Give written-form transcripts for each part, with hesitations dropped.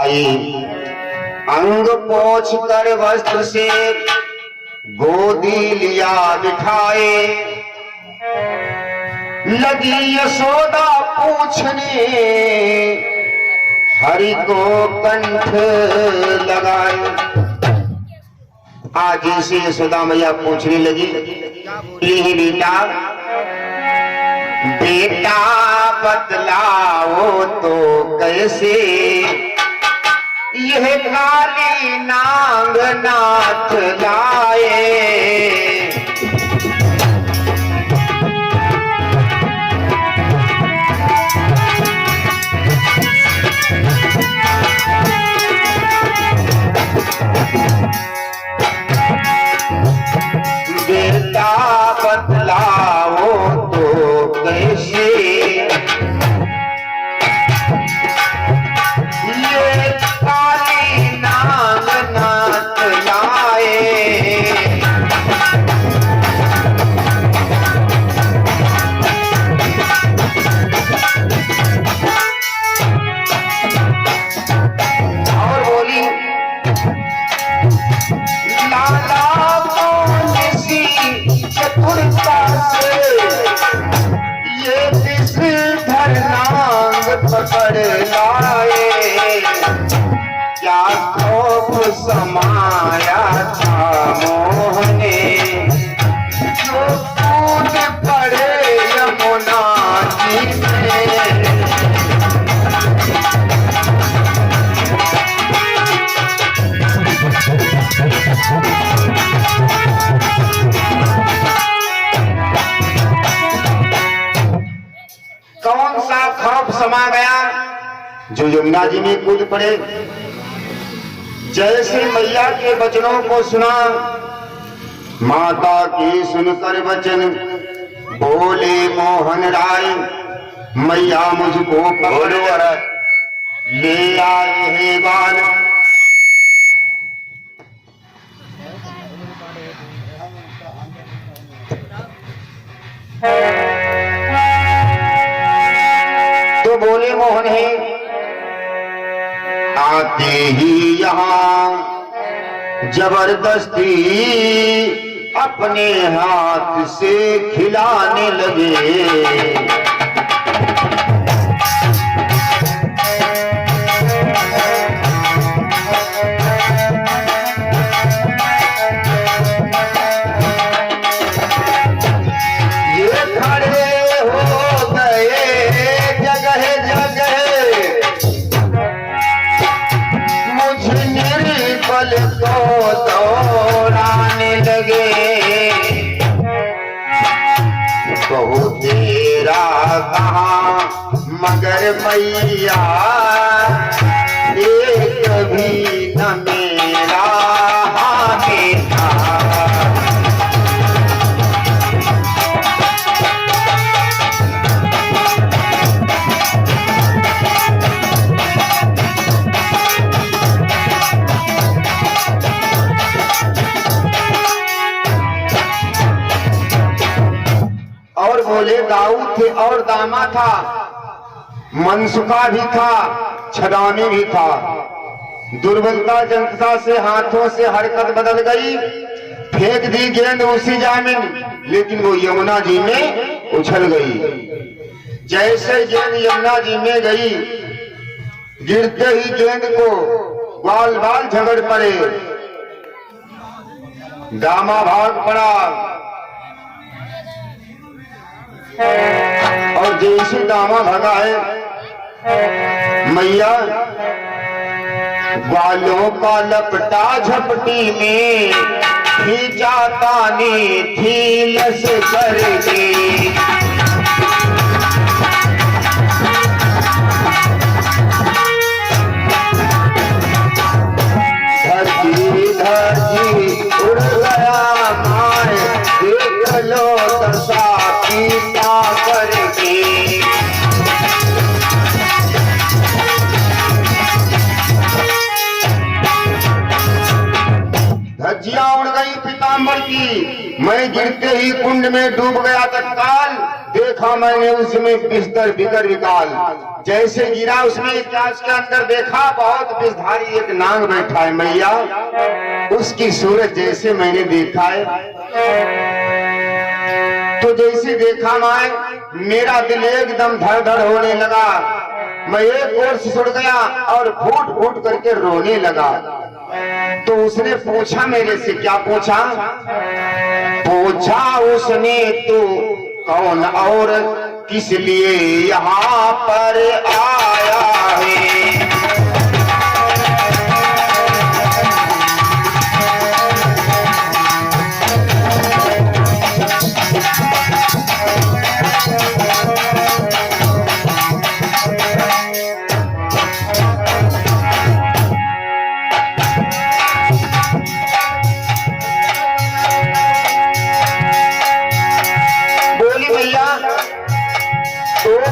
आई, अंग पोछ कर वस्त्र से गोदी लिया बिठाए, लगी यशोदा पूछने हरि को कंठ लगाए। आज से यशोदा मैया पूछने लगी, बेटा बेटा बतलाओ तो कैसे यह काली नांग नाथ लाए। बेटा बतलाओ तो कैसे ये काली नाग नाथ लाए। और बोली, लाला चतुरता से ये विषधर नांग पकड़ लाए। क्या खौफ समाया था मोहने जो कूद पड़े यमुना जी में। कौन सा खौफ समा गया जो यमुना जी में कूद पड़े। जैसे मैया के वचनों को सुना, माता की सुनकर वचन बोले मोहन राय, मैया मुझको पकड़ ले आए हे बाल। तो बोले मोहन है, आते ही यहाँ जबरदस्ती अपने हाथ से खिलाने लगे। को दौड़ाने लगे, कहो तेरा कहाँ मगर मैया एक भी न मेरा बेटा। और बोले दाऊद थे और दामा था, मनसुखा भी था, छदानी भी था। दुर्बलता जनता से हाथों से हरकत बदल गई, फेंक दी गेंद उसी जामिन, लेकिन वो यमुना जी में उछल गई। जैसे गेंद यमुना जी में गई, गिरते ही गेंद को बाल बाल झगड़ पड़े। दामा भाग पड़ा और जैसे दामा भगा है, मैया बालों का लपटा झपटी में खींचा तानी थी लस करके। धरती धरती उड़ गया माए, देख लो दशा पीता करके। धज्जियां उड़ गई पीताम्बर की, मैं गिरते ही कुंड में डूब गया तत्काल। देखा मैंने उसमें बिस्तर बिकर विकाल, जैसे गिरा उसमें इतिहास के अंदर देखा बहुत विषधारी एक नाग बैठा है मैया, उसकी सूरत जैसे मैंने देखा है तो जैसे देखा मैं, मेरा दिल एकदम धड़ धड़ होने लगा। मैं एक ओर सिसुड़ गया और फूट फूट करके रोने लगा। तो उसने पूछा मेरे से, क्या पूछा? पूछा उसने तू कौन और किस लिए यहाँ पर आया है?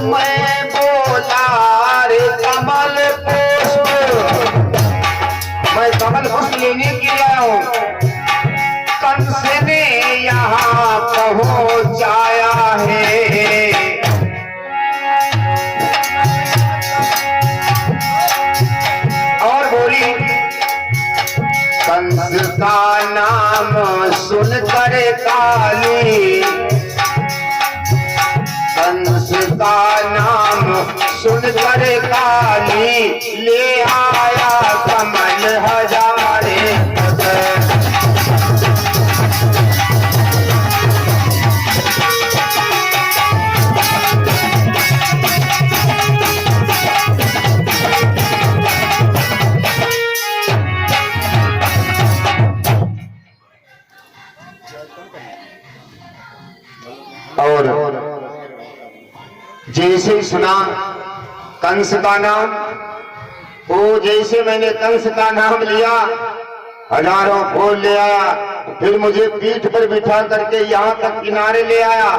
मैं बोला रे कमल पुष्प, मैं कमल पुष्प लेने के आया हूँ, कंस ने यहाँ पहुँचाया है। और बोली कंस का नाम सुनकर काली, कंस का नाम सुनकर काली ले आया कमल हजारे। और जैसे सुना कंस का नाम, वो जैसे मैंने कंस का नाम लिया, हजारों फूल ले आया, फिर मुझे पीठ पर बिठा करके यहाँ तक किनारे ले आया।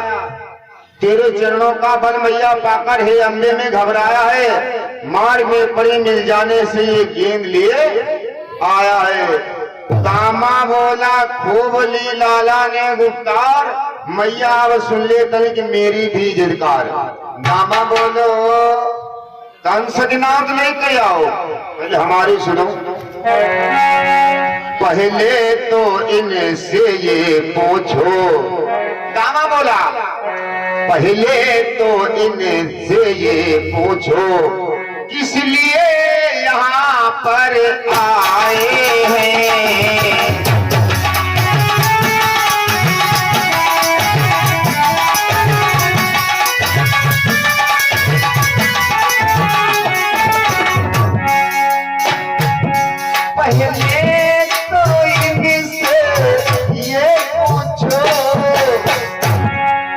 तेरे चरणों का बल मैया पाकर हे अम्बे में घबराया है, मार में पड़ी मिल जाने से ये गेंद लिए आया है। दामा बोला खूब ली लाला ने गुप्तार, मैया अब सुन ले तनिक मेरी भी जदकार। दामा बोलो कंस के नाम लेकर आओ, पहले हमारी सुनो। पहले तो इनसे ये पूछो, दामा बोला पहले तो इनसे ये पूछो किस लिए यहाँ पर आए हैं? पहले तो इनसे ये पूछो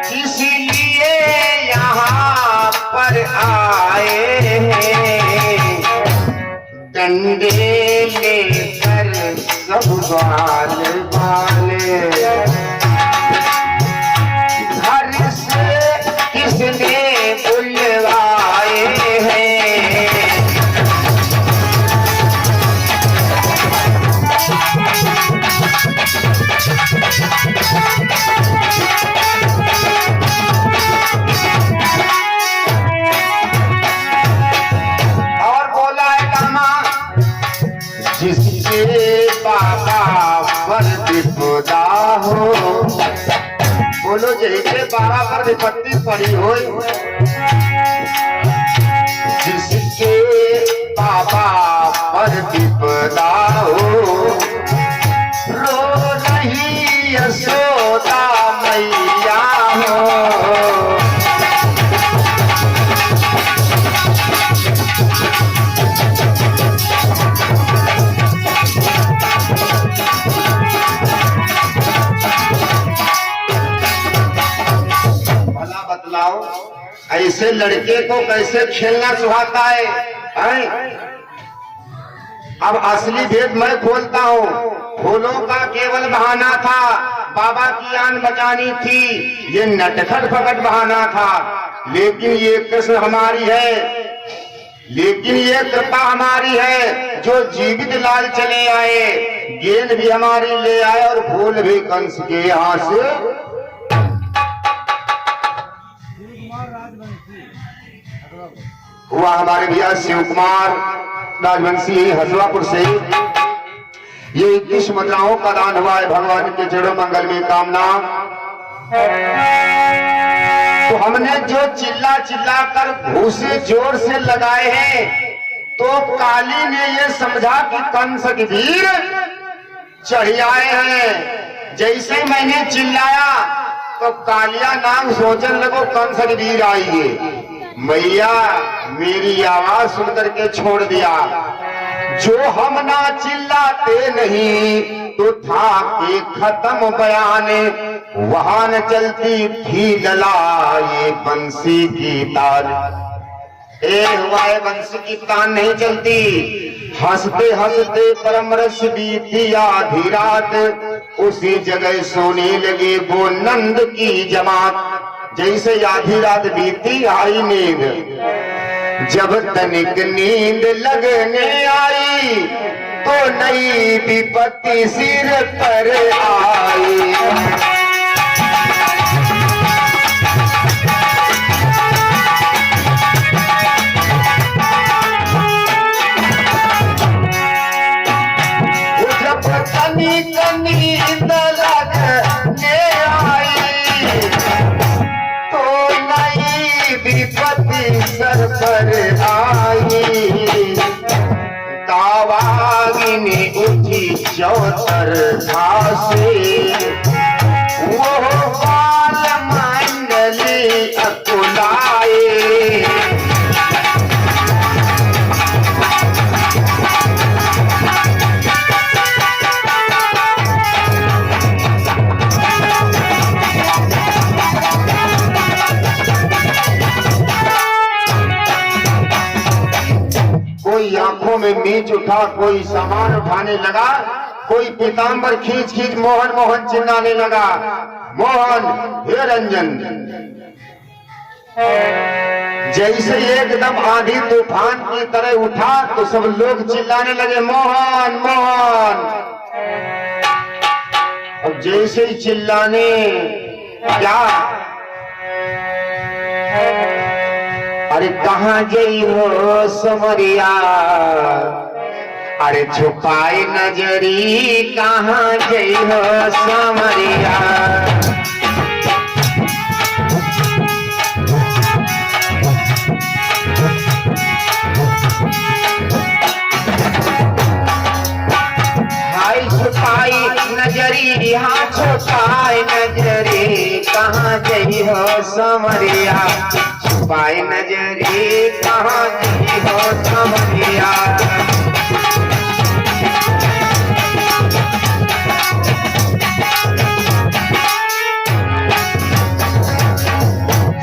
किस लिए यहाँ पर आए हैं? डंडे लेकर सब बाल बाले, घर से किसने बुलवाए हैं? और बोला है दामा जिसके बाबा पर विपदा हो, बोलो जैसे बाबा पर विपत्ति पड़ी हो, जिसके बाबा पर विपदा हो, रो रही यशोदा मैया हो। भला बतलाओ ऐसे लड़के को कैसे खेलना सुहाता है, हैं? अब असली भेद मैं खोलता हूँ। फूलों का केवल बहाना था, बाबा की आन बचानी थी, ये नटखट फकट बहाना था। लेकिन ये कृष्ण हमारी है, लेकिन ये कृपा हमारी है जो जीवित लाल चले आए, गेंद भी हमारी ले आए और फूल भी कंस के यहाँ से। हुआ हमारे भैया शिव कुमार राजवंशी हसवापुर से। ये 21 मुद्राओं का दान हुआ है। भगवान के चरणों मंगल में कामना। तो हमने जो चिल्ला चिल्ला कर घूसे जोर से लगाए हैं, तो काली ने ये समझा कि कंस के वीर चढ़ आए हैं। जैसे मैंने चिल्लाया तो कालिया नाम सोचने लगो कंस के वीर आएंगे। मैया मेरी आवाज सुन करके छोड़ दिया। जो हम ना चिल्लाते नहीं तो था कि खत्म बयान, वहां न चलती थी लला ये बंसी की तार। हुआ है बंसी की तान नहीं चलती। हंसते हंसते परम रस बीती आधी रात, उसी जगह सोने लगे वो नंद की जमात। जैसे आधी रात बीती आई नींद, जब तनिक नींद लगने आई तो नई विपत्ति सिर पर आई। नींद लगने आई तो नई विपत्ति सर पर आई। दावागिनी उठी चौतर घासे, वो बाल मंडली अकुलाए। कोई आंखों में मीच उठा, कोई सामान उठाने लगा, कोई पीतांबर खींच खींच मोहन मोहन चिल्लाने लगा। मोहन हे रंजन। जैसे एकदम आंधी तूफान की तरह उठा तो सब लोग चिल्लाने लगे मोहन मोहन। अब जैसे ही चिल्लाने क्या, अरे कहाँ गई हो समरिया, अरे छुपाई नजरी कहाँ गई हो समरिया। हाय छुपाई नजरी, हाँ छुपाई नजरी कहाँ गई हो समरिया। छुपाई नजरी कहाँ गई हो समरिया।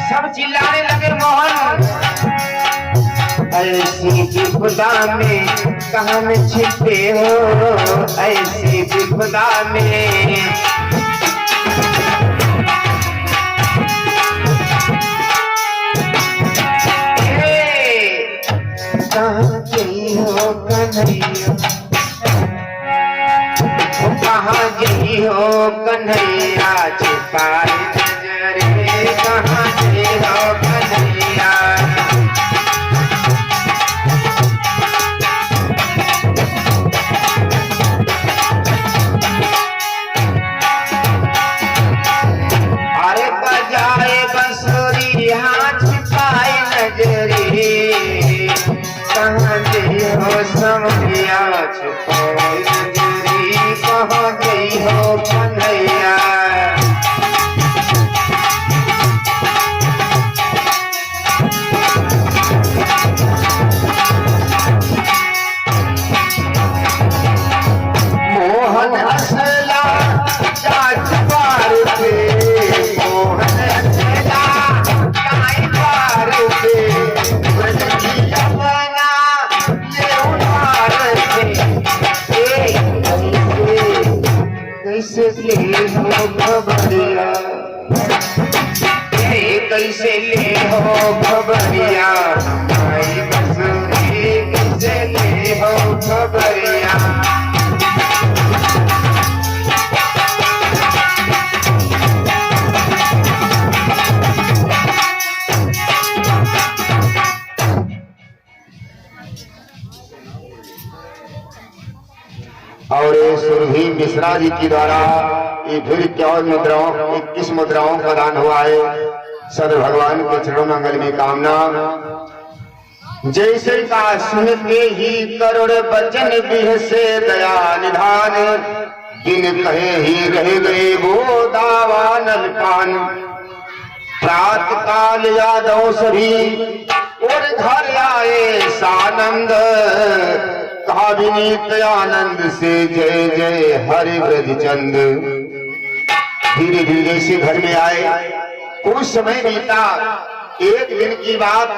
सब चिल्लाने लगे मोहन, ऐसी विपदा में कहाँ में छिपे हो, ऐसी विपदा में। कहाँ गई हो कन्हैया, कहाँ गई हो कन्हैया। छुपाई नजरे कहाँ गई हो कन्हैया। अरे बजाए बंसुरी हाँ छुपाई नजरे कहाँ गई हो समरिया। छुपाई नजरी कहाँ गई हो कन्हैया। मोहन असला जाट पार पे, मोहन असला जाट पार पे। कैसे ले हो खबरिया, कैसे ले हो खबरिया। भाई बंसुरी कैसे ले हो खबरिया। और ये सुरभि मिश्रा जी के द्वारा ये फिर 21 मुद्राओं का दान हुआ है। सद भगवान के चरणों में मंगल में कामना। जैसे का सुनते ही करोड़ बचन बिह से दया निधान, बिन कहे ही रह गए वो दावानल पान। प्रात काल यादव सभी और घर आए सानंद, कहा विनीत आनंद से जय जय हरि ब्रज चंद। धीरे धीरे से घर में आए। कुछ समय बीता। एक दिन की बात,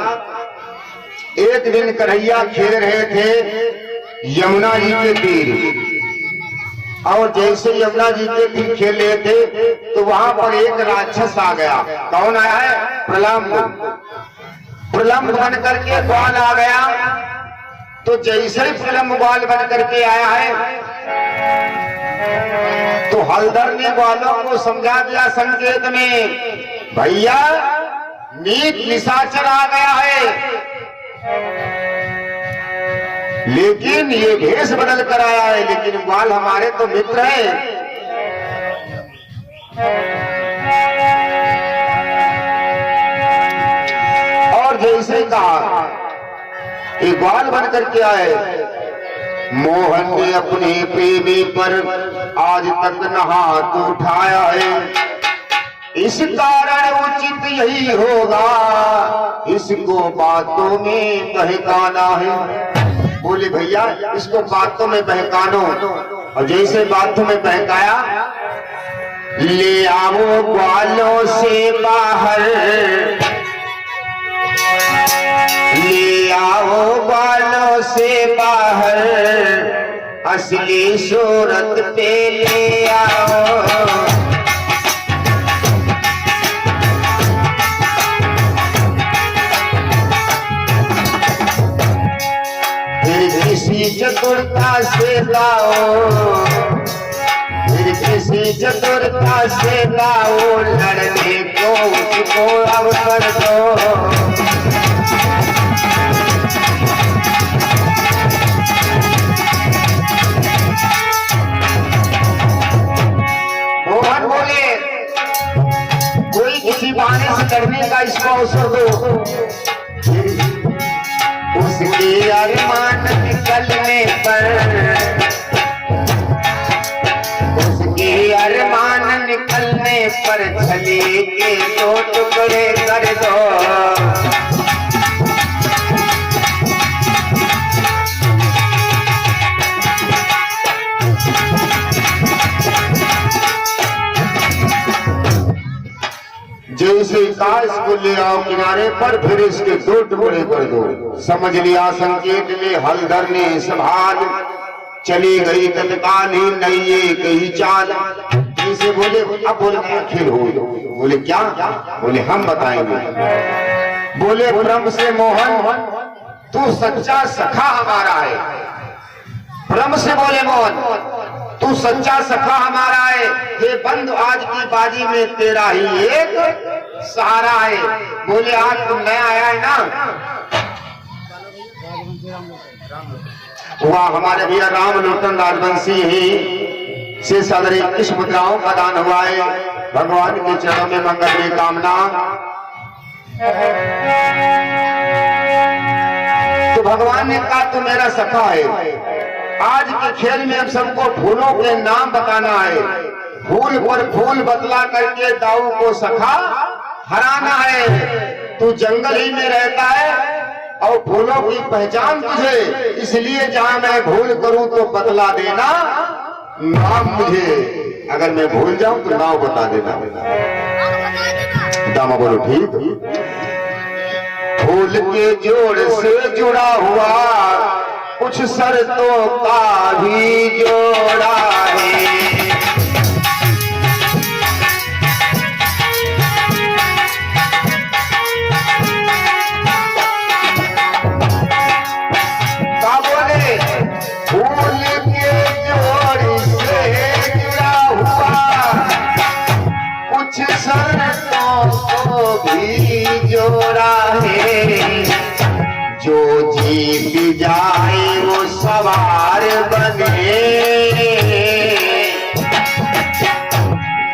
एक दिन कन्हैया खेल रहे थे यमुना जी के तीर, और जैसे यमुना जी के तीर खेल रहे थे तो वहां पर एक राक्षस आ गया। कौन आया है? प्रलंब। प्रलंब बन करके ग्वाल आ गया। तो जैसे ही प्रलंब ग्वाल बन करके आया है तो हलधर ने ग्वालों को समझा दिया संकेत में, भैया नीच निशाचर आ गया है, लेकिन ये भेष बदल कर आया है, लेकिन ग्वाल हमारे तो मित्र हैं। और जैसे कहा ये ग्वाल बन करके आए। मोहन ने अपने प्रेमी पर आज तक न हाथ उठाया है, इस कारण उचित यही होगा इसको बातों में बहकाना है। बोले भैया इसको बातों में बहकानो। और जैसे बातों में बहकाया, ले आओ ग्वालों से बाहर, ले आओ ग्वालों से बाहर, असली सूरत पे ले आओ। किसी चतुरता से लाओ, फिर किसी चतुरता से लाओ, लड़ने को उसको अवसर दो। मोहन बोले कोई किसी बहाने से लड़ने का इसको अवसर दो। उसके अरमान निकलने पर, उसके अरमान निकलने पर छली के 2 टुकड़े कर दो। जैसे काश को ले आओ किनारे पर, फिर इसके 2 टुकड़े कर दो। समझ लिया संकेत में हलधर ने संभाल, चली गई तत्काल ही नई कही चाल। जैसे बोले अब बोले खेल हो। बोले क्या? बोले हम बताएंगे। बोले ब्रह्म से मोहन तू सच्चा सखा हमारा है। ब्रह्म से बोले मोहन तू सच्चा सखा हमारा है। हे बंधु आज की बाजी में तेरा ही एक सहारा है। बोले आज तुम नया आया है ना, वह हमारे भैया राम लोटन राजवंशी ही से सदर 21 मुद्राओं का दान हुआ है। भगवान के चरणों में मंगल में कामना। तो भगवान ने कहा तू मेरा सखा है। आज के खेल में अब सबको फूलों के नाम बताना है। फूल पर फूल बतला करके दाऊ को सखा हराना है। तू जंगल ही में रहता है और फूलों की पहचान तुझे, इसलिए जहां मैं भूल करूं तो बतला देना नाम मुझे। अगर मैं भूल जाऊं तो नाम बता देना। दामा बोलो ठीक। फूल के जोड़ से जुड़ा हुआ कुछ शर्तों का भी जोड़ा है। क्या बोले? फूल के जोड़ से जुड़ा हुआ कुछ शर्तों को भी जोड़ा है। जो जीत जाए वो सवार बने,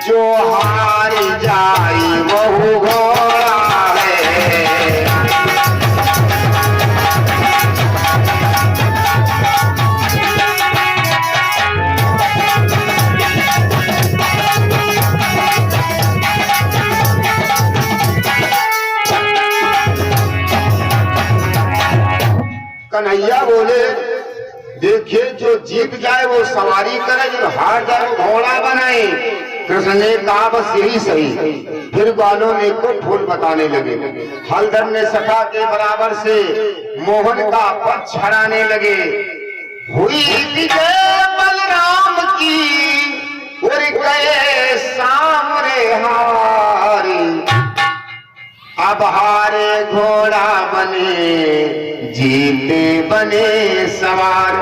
जो हार जाए वो घोड़ा है। कन्हैया बोले, देखिए जो जीत जाए वो सवारी करे, जो हार जाए वो घोड़ा बनाए। कृष्ण ने कहा बस यही सही। फिर ग्वालों ने को फूल बताने लगे। हलधर ने सखा के बराबर से मोहन का पद छड़ाने लगे। हुई विजय बलराम की और गए सामने हारी, अब हारे घोड़ा बने जीते बने सवार।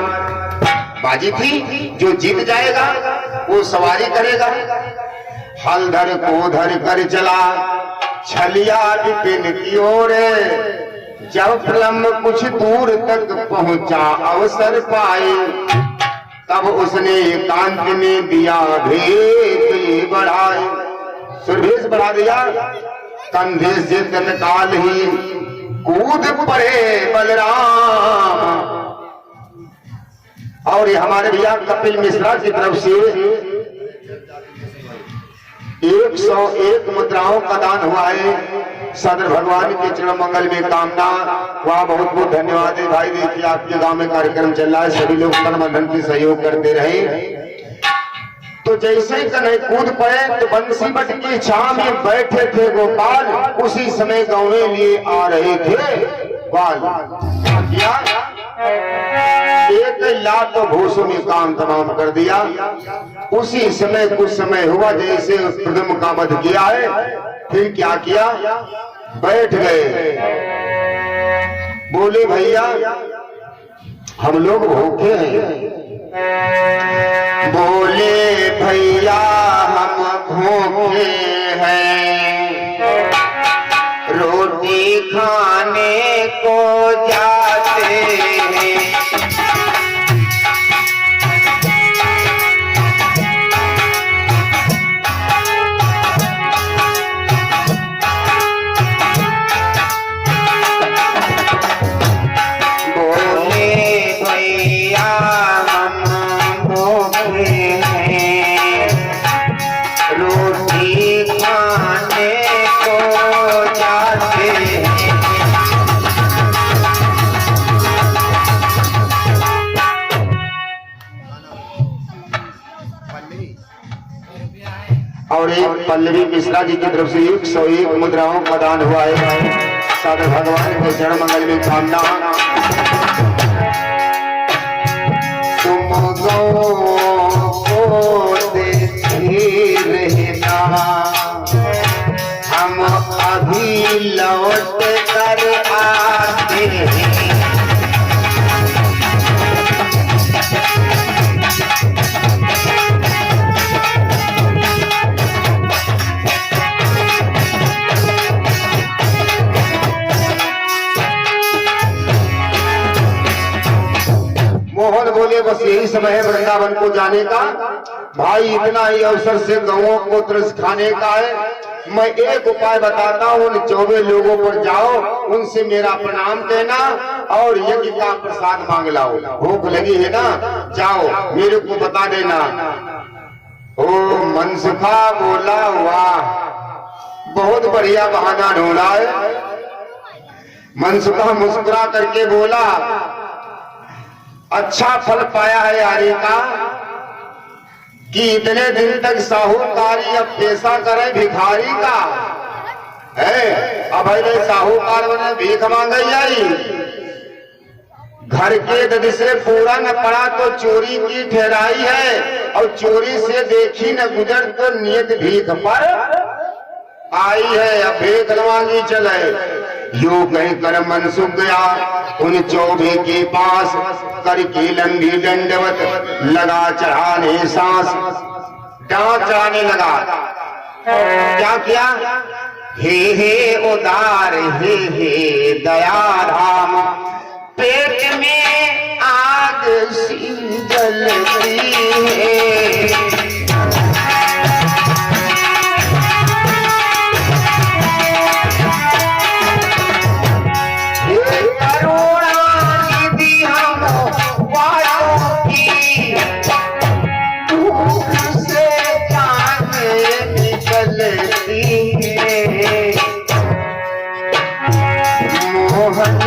बाजी थी जो जीत जाएगा वो सवारी करेगा। हलधर को धर कर चला छलिया विपिन की ओर, जब प्रलम्ब कुछ दूर तक पहुंचा अवसर पाए, तब उसने एकांत में दिया भेद बढ़ाए। सुरभेश बढ़ा दिया, कंधे से तत्काल ही कूद पड़े बलराम। और ये हमारे भैया कपिल मिश्रा की तरफ से 101 मुद्राओं का दान हुआ है। सदर भगवान के चरण मंगल में कामना। वहाँ बहुत बहुत धन्यवाद है भाई। देखिए आपके गांव में कार्यक्रम चल रहा है, सभी लोग तन मन की सहयोग करते रहे। तो जैसे ही कन्हैया कूद पड़े तो बंसी बट की छांव में बैठे थे गोपाल, उसी समय गाँव लिए आ रहे थे बाल। किया एक लाख तो भूसों में काम तमाम कर दिया। उसी समय कुछ समय हुआ जैसे प्रथम का वध किया है। फिर क्या किया, बैठ गए। बोले भैया हम लोग भूखे हैं। बोले भैया हम भूखे हैं, रोटी खाने को जाते हैं। और एक पल्लवी मिश्रा जी की तरफ से 101 मुद्राओं का दान हुआ है। सादर भगवान के चरण मंगल में कामना। तुम को देखते रहना, हम अभी लौट कर आते हैं। मोहन बोले बस यही समय है वृंदावन को जाने का। भाई इतना ही अवसर से गौओं को तरस खाने का है। मैं एक उपाय बताता हूँ, उन 24 लोगों पर जाओ, उनसे मेरा प्रणाम कहना और यज्ञ का प्रसाद मांग लाओ। भूख लगी है ना, जाओ मेरे को बता देना। ओ मनसुखा बोला वाह बहुत बढ़िया बहाना ढूंढा है। मनसुखा मुस्कुरा करके बोला अच्छा फल पाया है यारी का, कि इतने दिन तक साहूकारी अब पेशा करे भिखारी का है। अब साहूकार बने भीख मांगे जाई। घर के दद से पूरा न पड़ा तो चोरी की ठहराई है, और चोरी से देखी न गुजर तो नियत भीख पर आई है। अब भीख मांगी चले। यूं कहीं कर मन सुख गया उन 24 के पास, करके लंबी दंडवत लगा चढ़ाने सांस। डांट चढ़ाने लगा। क्या किया, हे उदार हे दया राम, पेट में आग सी जलती है। करुणानिधि हम वालों की भूख से जान निकलती है। मोहन